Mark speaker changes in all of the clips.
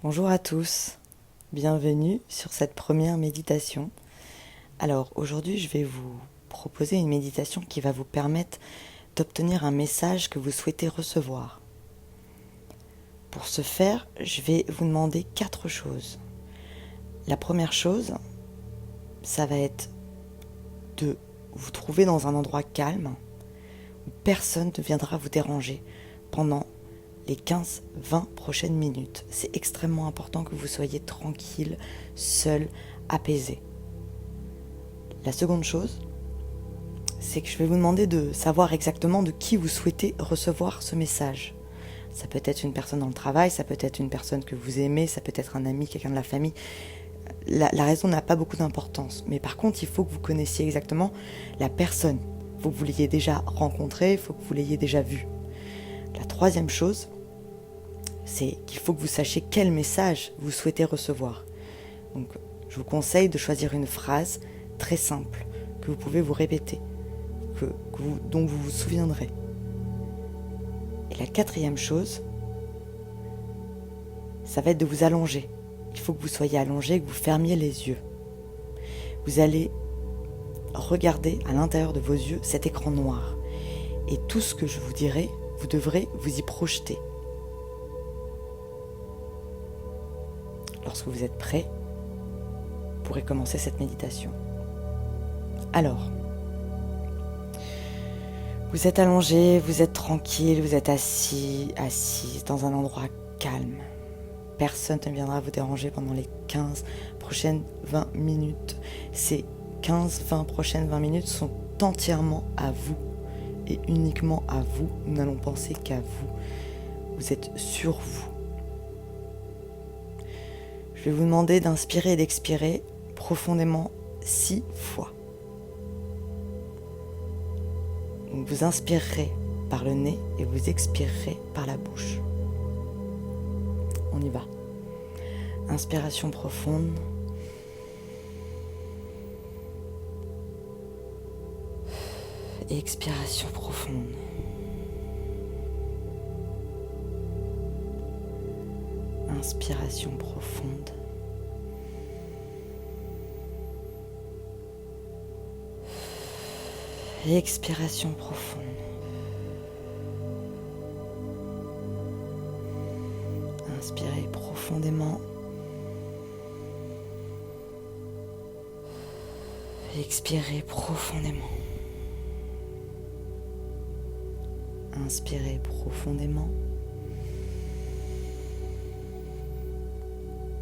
Speaker 1: Bonjour à tous, bienvenue sur cette première méditation. Alors aujourd'hui je vais vous proposer une méditation qui va vous permettre d'obtenir un message que vous souhaitez recevoir. Pour ce faire, je vais vous demander 4 choses. La première chose, ça va être de vous trouver dans un endroit calme où personne ne viendra vous déranger pendant les 15-20 prochaines minutes. C'est extrêmement important que vous soyez tranquille, seul, apaisé. La seconde chose, c'est que je vais vous demander de savoir exactement de qui vous souhaitez recevoir ce message. Ça peut être une personne dans le travail, ça peut être une personne que vous aimez, ça peut être un ami, quelqu'un de la famille. La raison n'a pas beaucoup d'importance. Mais par contre, il faut que vous connaissiez exactement la personne. Il faut que vous l'ayez déjà rencontrée, il faut que vous l'ayez déjà vue. La troisième chose, c'est qu'il faut que vous sachiez quel message vous souhaitez recevoir. Donc, je vous conseille de choisir une phrase très simple, que vous pouvez vous répéter, dont vous vous souviendrez. Et la quatrième chose, ça va être de vous allonger. Il faut que vous soyez allongé, que vous fermiez les yeux. Vous allez regarder à l'intérieur de vos yeux cet écran noir. Et tout ce que je vous dirai, vous devrez vous y projeter. Lorsque vous êtes prêt, vous pourrez commencer cette méditation. Alors, vous êtes allongé, vous êtes tranquille, vous êtes assise dans un endroit calme. Personne ne viendra vous déranger pendant les 15 prochaines 20 minutes. Ces 15-20 prochaines 20 minutes sont entièrement à vous et uniquement à vous. Nous n'allons penser qu'à vous. Vous êtes sur vous. Je vais vous demander d'inspirer et d'expirer profondément 6 fois. Donc vous inspirerez par le nez et vous expirerez par la bouche. On y va. Inspiration profonde. Et expiration profonde. Inspiration profonde. Et expiration profonde. Inspirez profondément. Expirez profondément. Inspirez profondément.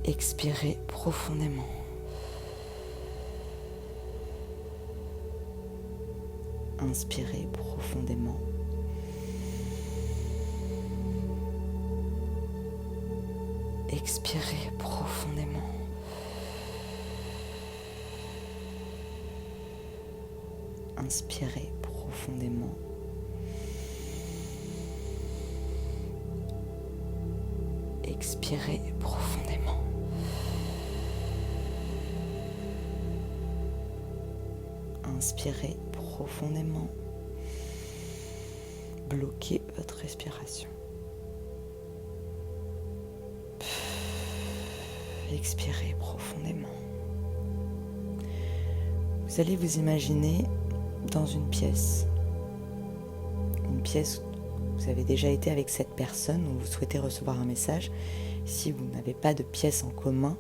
Speaker 1: Expirez profondément. Inspirez profondément. Expirez profondément. Inspirez profondément. Expirez profondément. Inspirez profondément. Bloquez votre respiration. Expirez profondément. Vous allez vous imaginer dans une pièce où vous avez déjà été avec cette personne, où vous souhaitez recevoir un message. Si vous n'avez pas de pièce en commun,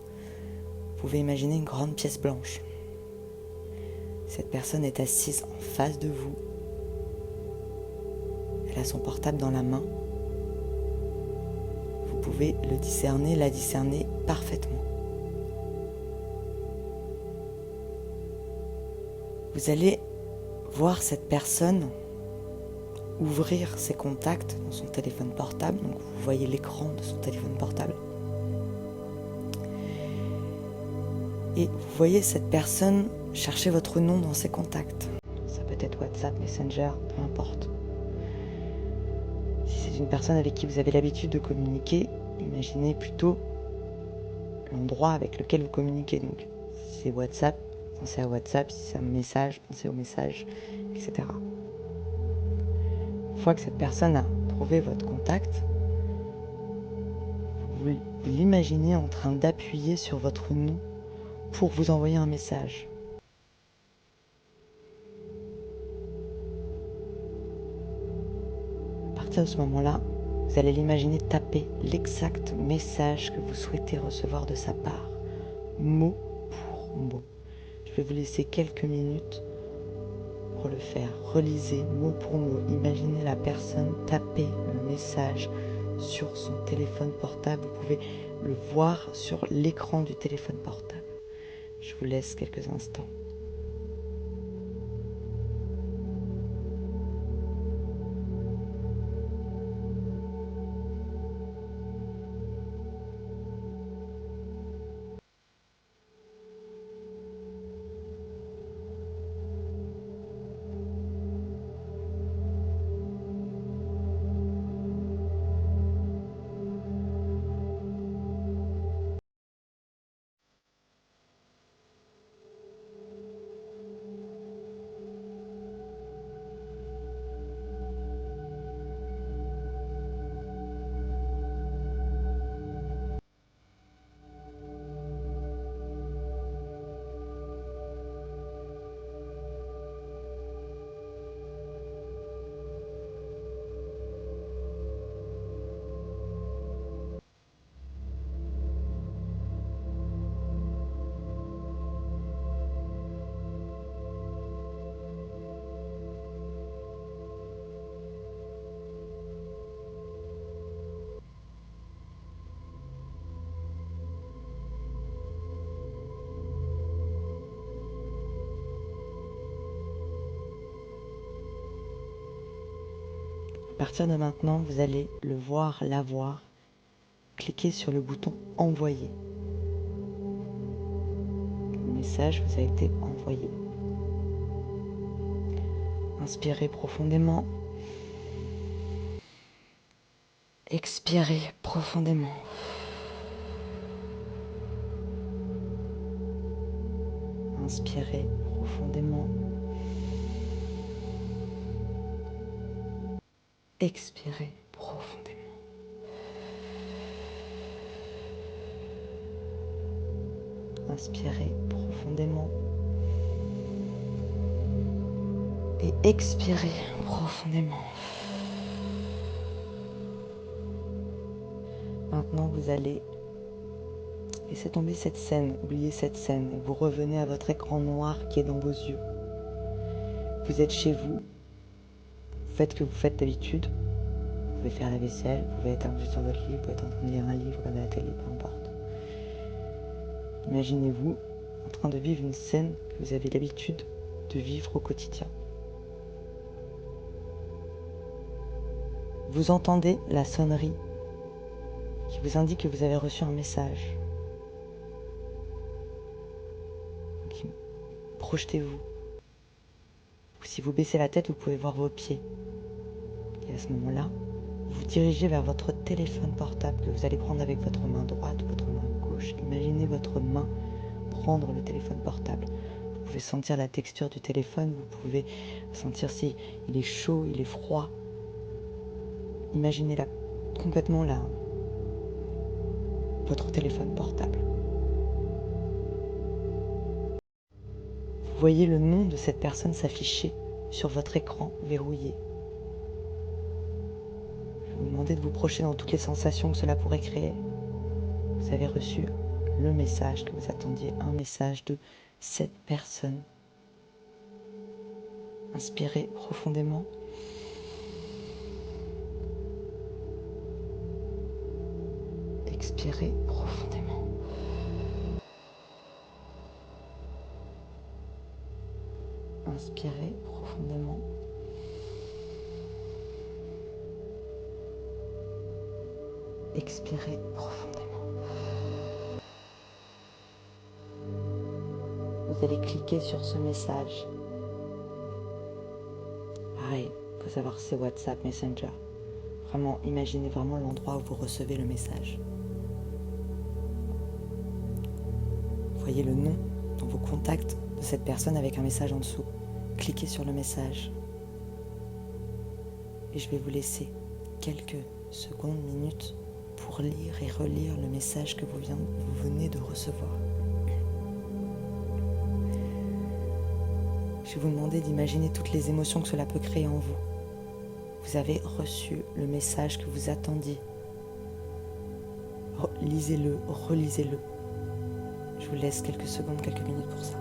Speaker 1: vous pouvez imaginer une grande pièce blanche. Cette personne est assise en face de vous. Elle a son portable dans la main. Vous pouvez la discerner parfaitement. Vous allez voir cette personne ouvrir ses contacts dans son téléphone portable. Donc vous voyez l'écran de son téléphone portable. Et vous voyez cette personne chercher votre nom dans ses contacts. Ça peut être WhatsApp, Messenger, peu importe. Si c'est une personne avec qui vous avez l'habitude de communiquer, imaginez plutôt l'endroit avec lequel vous communiquez. Donc si c'est WhatsApp, pensez à WhatsApp. Si c'est un message, pensez au message, etc. Une fois que cette personne a trouvé votre contact, vous lui vous l'imaginez en train d'appuyer sur votre nom pour vous envoyer un message. À partir de ce moment-là, vous allez l'imaginer taper l'exact message que vous souhaitez recevoir de sa part, mot pour mot. Je vais vous laisser quelques minutes pour le faire. Relisez mot pour mot. Imaginez la personne taper le message sur son téléphone portable. Vous pouvez le voir sur l'écran du téléphone portable. Je vous laisse quelques instants. À partir de maintenant, vous allez le voir, la voir. Cliquez sur le bouton envoyer. Le message vous a été envoyé. Inspirez profondément. Expirez profondément. Inspirez profondément. Expirez profondément. Inspirez profondément. Et expirez profondément. Maintenant, vous allez laisser tomber cette scène, oubliez cette scène, et vous revenez à votre écran noir qui est dans vos yeux. Vous êtes chez vous, vous faites ce que vous faites d'habitude, vous pouvez faire la vaisselle, vous pouvez être un peu sur votre lit, vous pouvez être en train de lire un livre, regarder la télé, peu importe. Imaginez-vous en train de vivre une scène que vous avez l'habitude de vivre au quotidien. Vous entendez la sonnerie qui vous indique que vous avez reçu un message. Projetez-vous. Si vous baissez la tête, vous pouvez voir vos pieds. Et à ce moment-là, vous dirigez vers votre téléphone portable que vous allez prendre avec votre main droite ou votre main gauche. Imaginez votre main prendre le téléphone portable. Vous pouvez sentir la texture du téléphone, vous pouvez sentir si il est chaud, il est froid. Imaginez complètement votre téléphone portable. Vous voyez le nom de cette personne s'afficher sur votre écran verrouillé. Je vais vous demander de vous projeter dans toutes les sensations que cela pourrait créer. Vous avez reçu le message que vous attendiez, un message de cette personne. Inspirez profondément. Expirez profondément. Inspirez profondément. Expirez profondément. Vous allez cliquer sur ce message. Pareil, il faut savoir que c'est WhatsApp, Messenger. Vraiment, imaginez vraiment l'endroit où vous recevez le message. Voyez le nom dans vos contacts de cette personne avec un message en dessous. Cliquez sur le message. Et je vais vous laisser quelques secondes, minutes pour lire et relire le message que vous venez de recevoir. Je vais vous demander d'imaginer toutes les émotions que cela peut créer en vous. Vous avez reçu le message que vous attendiez. Lisez-le, relisez-le. Je vous laisse quelques secondes, quelques minutes pour ça.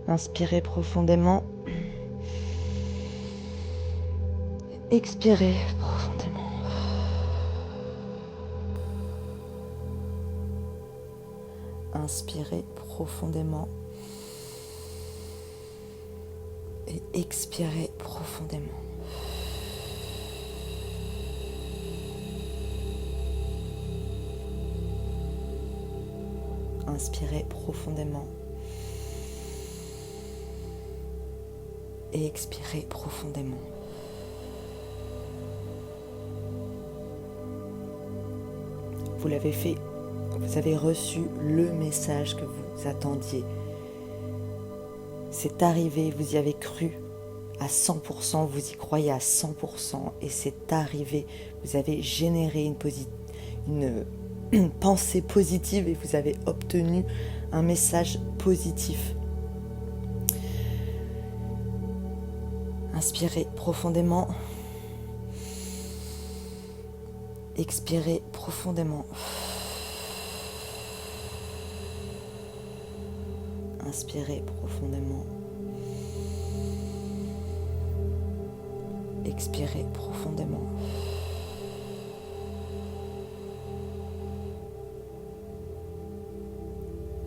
Speaker 1: Inspirez profondément. Expirez profondément. Inspirez profondément. Et expirez profondément. Inspirez profondément. Et expirez profondément. Vous l'avez fait, vous avez reçu le message que vous attendiez. C'est arrivé, vous y avez cru à 100%, vous y croyez à 100% et c'est arrivé. Vous avez généré une pensée positive et vous avez obtenu un message positif. Inspirez profondément. Expirez profondément. Inspirez profondément. Expirez profondément.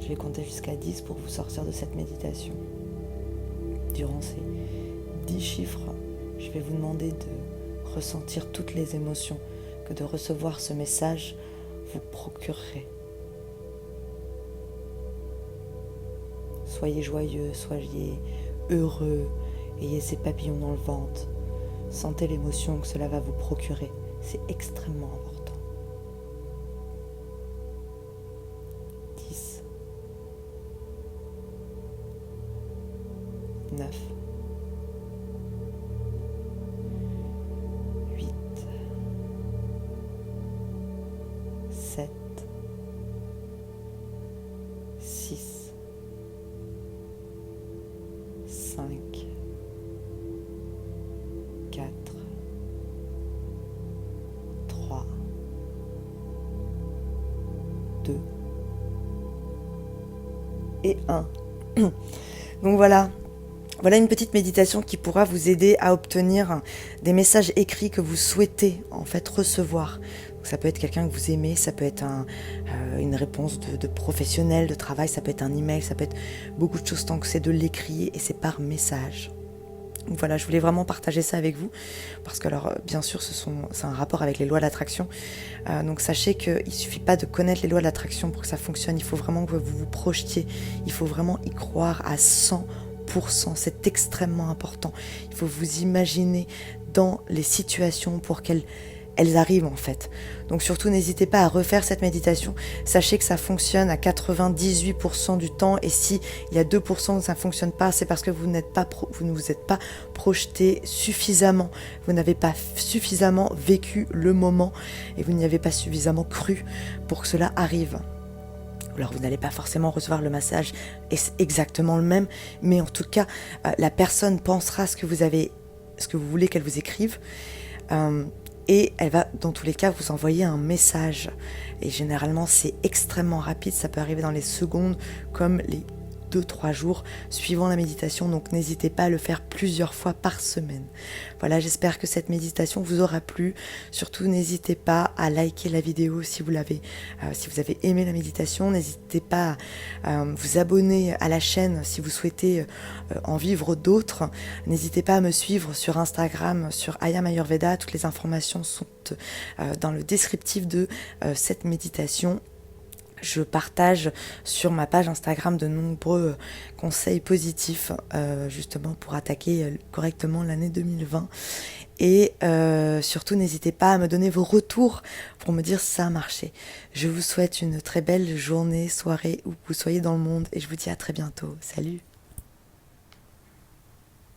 Speaker 1: Je vais compter jusqu'à 10 pour vous sortir de cette méditation. Durant ces 10 chiffres, je vais vous demander de ressentir toutes les émotions que de recevoir ce message vous procurerait. Soyez joyeux, soyez heureux, ayez ces papillons dans le ventre. Sentez l'émotion que cela va vous procurer. C'est extrêmement important. 10, 9, 8, 7, 6, 5, 4, 3, 2 et 1. Donc voilà une petite méditation qui pourra vous aider à obtenir des messages écrits que vous souhaitez en fait recevoir. Donc ça peut être quelqu'un que vous aimez, ça peut être une réponse de professionnel, de travail, ça peut être un email, ça peut être beaucoup de choses tant que c'est de l'écrit et c'est par message. Donc voilà, je voulais vraiment partager ça avec vous parce que alors bien sûr c'est un rapport avec les lois de l'attraction. Donc sachez qu'il ne suffit pas de connaître les lois de l'attraction pour que ça fonctionne, il faut vraiment que vous vous projetiez, il faut vraiment y croire à 100%, c'est extrêmement important. Il faut vous imaginer dans les situations pour qu'elles arrivent en fait. Donc surtout n'hésitez pas à refaire cette méditation. Sachez que ça fonctionne à 98% du temps et si il y a 2% où ça ne fonctionne pas, c'est parce que vous ne vous êtes pas projeté suffisamment. Vous n'avez pas suffisamment vécu le moment et vous n'y avez pas suffisamment cru pour que cela arrive. Alors vous n'allez pas forcément recevoir le message exactement le même, mais en tout cas la personne pensera ce que vous voulez qu'elle vous écrive. et elle va dans tous les cas vous envoyer un message. Et généralement c'est extrêmement rapide, ça peut arriver dans les secondes comme les 2-3 jours suivant la méditation, donc n'hésitez pas à le faire plusieurs fois par semaine. Voilà, j'espère que cette méditation vous aura plu. Surtout n'hésitez pas à liker la vidéo si vous avez aimé la méditation. N'hésitez pas à vous abonner à la chaîne si vous souhaitez en vivre d'autres. N'hésitez pas à me suivre sur Instagram, sur Ayam Ayurveda. Toutes les informations sont dans le descriptif de cette méditation. Je partage sur ma page Instagram de nombreux conseils positifs justement pour attaquer correctement l'année 2020. Et surtout, n'hésitez pas à me donner vos retours pour me dire si ça a marché. Je vous souhaite une très belle journée, soirée, où vous soyez dans le monde et je vous dis à très bientôt. Salut!